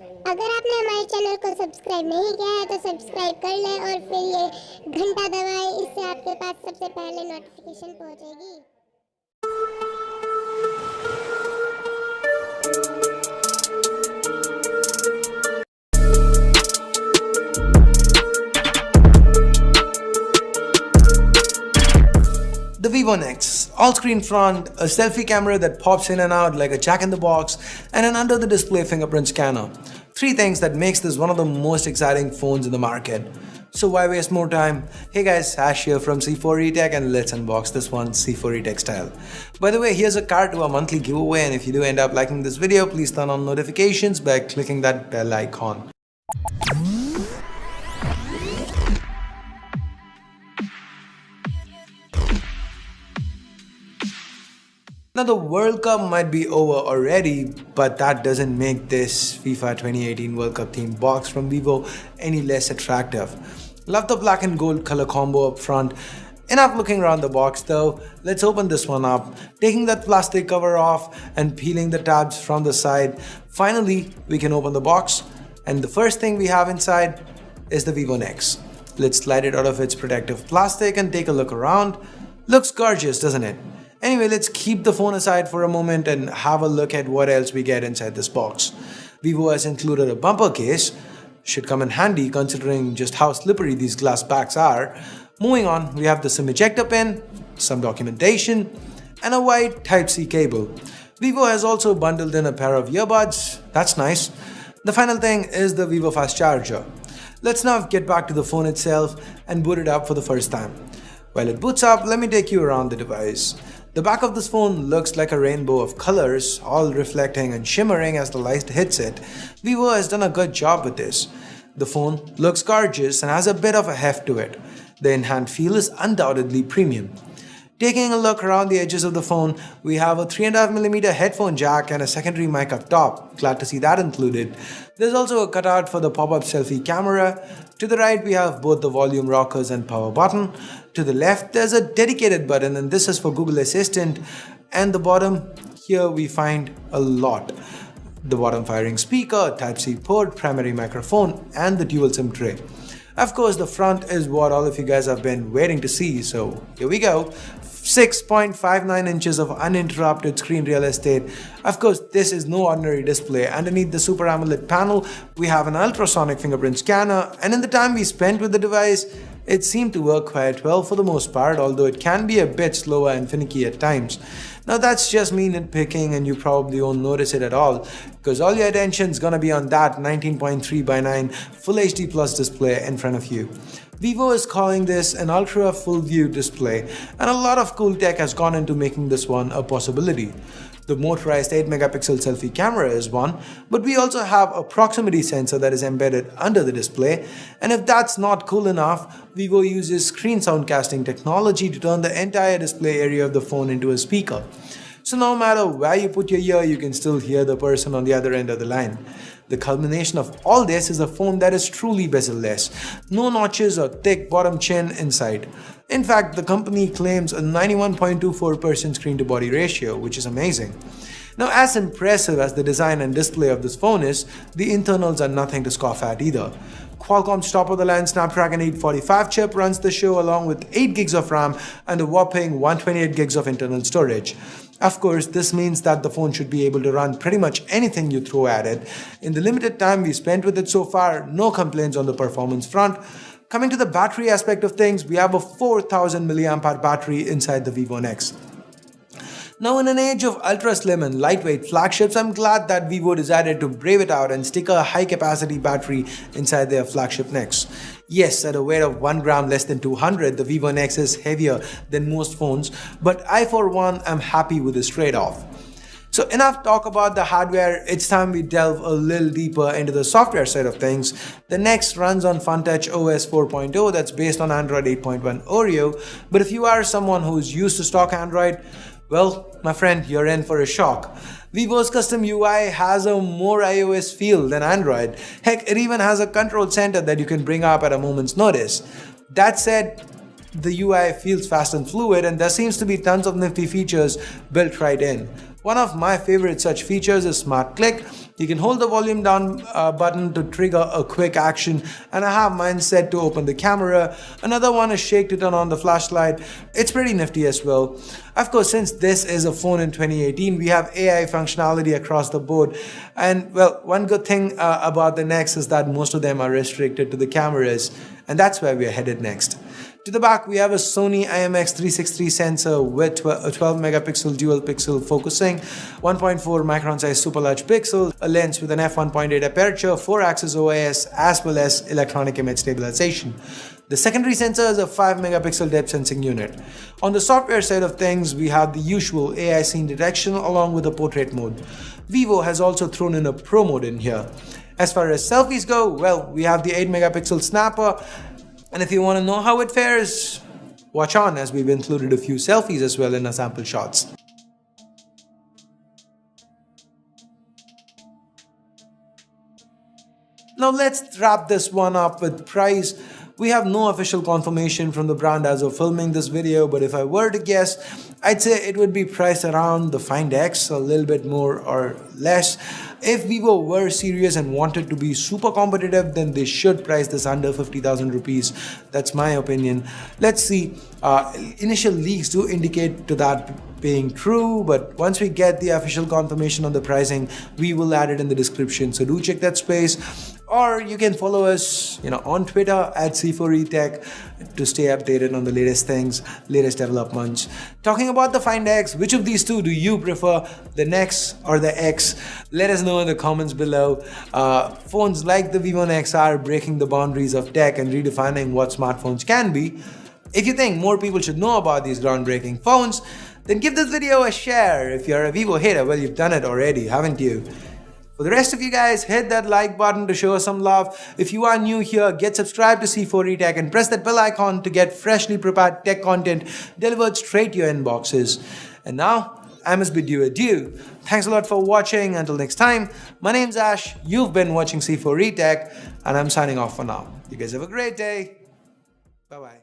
अगर आपने हमारे चैनल को सब्सक्राइब नहीं किया है तो सब्सक्राइब कर लें और फिर ये घंटा दबाएं, इससे आपके पास सबसे पहले नोटिफिकेशन पहुंचेगी। The Vivo Nex, all-screen front, a selfie camera that pops in and out like a jack-in-the-box, and an under-the-display fingerprint scanner. Three things that makes this one of the most exciting phones in the market. So why waste more time? Hey guys, Ash here from C4eTech, and let's unbox this one C4eTech style. By the way, here's a card to our monthly giveaway, and if you do end up liking this video, please turn on notifications by clicking that bell icon. Now the World Cup might be over already, but that doesn't make this FIFA 2018 World Cup themed box from Vivo any less attractive. Love the black and gold color combo up front. Enough looking around the box though, let's open this one up, taking that plastic cover off and peeling the tabs from the side. Finally, we can open the box, and the first thing we have inside is the Vivo Nex. Let's slide it out of its protective plastic and take a look around. Looks gorgeous, doesn't it? Anyway, let's keep the phone aside for a moment and have a look at what else we get inside this box. Vivo has included a bumper case. Should come in handy considering just how slippery these glass backs are. Moving on, we have the SIM ejector pin, some documentation, and a white Type-C cable. Vivo has also bundled in a pair of earbuds. That's nice. The final thing is the Vivo Fast Charger. Let's now get back to the phone itself and boot it up for the first time. While it boots up, let me take you around the device. The back of this phone looks like a rainbow of colors, all reflecting and shimmering as the light hits it. Vivo has done a good job with this. The phone looks gorgeous and has a bit of a heft to it. The in-hand feel is undoubtedly premium. Taking a look around the edges of the phone, we have a 3.5mm headphone jack and a secondary mic up top. Glad to see that included. There's also a cutout for the pop-up selfie camera. To the right, we have both the volume rockers and power button. To the left, there's a dedicated button, and this is for Google Assistant. And the bottom, here we find a lot. The bottom firing speaker, Type-C port, primary microphone, and the dual SIM tray. Of course, the front is what all of you guys have been waiting to see, so here we go. 6.59 inches of uninterrupted screen real estate. Of course, this is no ordinary display. Underneath the Super AMOLED panel, we have an ultrasonic fingerprint scanner, and in the time we spent with the device, it seemed to work quite well for the most part, although it can be a bit slower and finicky at times. Now that's just me nitpicking, and you probably won't notice it at all, because all your attention is gonna be on that 19.3:9 Full HD Plus display in front of you. Vivo is calling this an ultra full view display, and a lot of cool tech has gone into making this one a possibility. The motorized 8-megapixel selfie camera is one, but we also have a proximity sensor that is embedded under the display, and if that's not cool enough, Vivo uses screen soundcasting technology to turn the entire display area of the phone into a speaker. So no matter where you put your ear, you can still hear the person on the other end of the line. The culmination of all this is a phone that is truly bezel-less. No notches or thick bottom chin inside. In fact, the company claims a 91.24% screen-to-body ratio, which is amazing. Now, as impressive as the design and display of this phone is, the internals are nothing to scoff at either. Qualcomm's top-of-the-line Snapdragon 845 chip runs the show along with 8 gigs of RAM and a whopping 128 gigs of internal storage. Of course, this means that the phone should be able to run pretty much anything you throw at it. In the limited time we spent with it so far, no complaints on the performance front. Coming to the battery aspect of things, we have a 4000 mAh battery inside the Vivo Nex. Now, in an age of ultra slim and lightweight flagships, I'm glad that Vivo decided to brave it out and stick a high capacity battery inside their flagship Nex. Yes, at a weight of 1 gram less than 200, the Vivo Nex is heavier than most phones, but I for one am happy with this trade-off. So enough talk about the hardware, it's time we delve a little deeper into the software side of things. The Nex runs on FunTouch OS 4.0 that's based on Android 8.1 Oreo, but if you are someone who's used to stock Android, well, my friend, you're in for a shock. Vivo's custom UI has a more iOS feel than Android. Heck, it even has a control center that you can bring up at a moment's notice. That said, the UI feels fast and fluid, and there seems to be tons of nifty features built right in. One of my favorite such features is Smart Click. You can hold the volume down button to trigger a quick action, and I have mine set to open the camera. Another one is Shake to turn on the flashlight. It's pretty nifty as well. Of course, since this is a phone in 2018, we have AI functionality across the board. And well, one good thing about the Nex is that most of them are restricted to the cameras, and that's where we are headed next. To the back, we have a Sony IMX363 sensor with a 12 megapixel dual pixel focusing, 1.4 micron size super large pixel, a lens with an f1.8 aperture, 4-axis OIS, as well as electronic image stabilization. The secondary sensor is a 5 megapixel depth sensing unit. On the software side of things, we have the usual AI scene detection along with the portrait mode. Vivo has also thrown in a pro mode in here. As far as selfies go, well, we have the 8 megapixel snapper. And if you want to know how it fares, watch on, as we've included a few selfies as well in our sample shots. Now let's wrap this one up with price. We have no official confirmation from the brand as of filming this video, but if I were to guess, I'd say it would be priced around the Find X, a little bit more or less. If Vivo were serious and wanted to be super competitive, then they should price this under 50,000 rupees. That's my opinion. Let's see. Initial leaks do indicate to that being true, but once we get the official confirmation on the pricing, we will add it in the description. So do check that space. Or you can follow us, on Twitter at C4eTech to stay updated on the latest things, latest developments. Talking about the Find X, which of these two do you prefer, the Nex or the X? Let us know in the comments below. Phones like the Vivo Nex are breaking the boundaries of tech and redefining what smartphones can be. If you think more people should know about these groundbreaking phones, then give this video a share. If you're a Vivo hater, well, you've done it already, haven't you? For the rest of you guys, hit that like button to show us some love. If you are new here, get subscribed to C4eTech and press that bell icon to get freshly prepared tech content delivered straight to your inboxes. And now, I must bid you adieu. Thanks a lot for watching. Until next time, my name's Ash, you've been watching C4eTech, and I'm signing off for now. You guys have a great day. Bye-bye.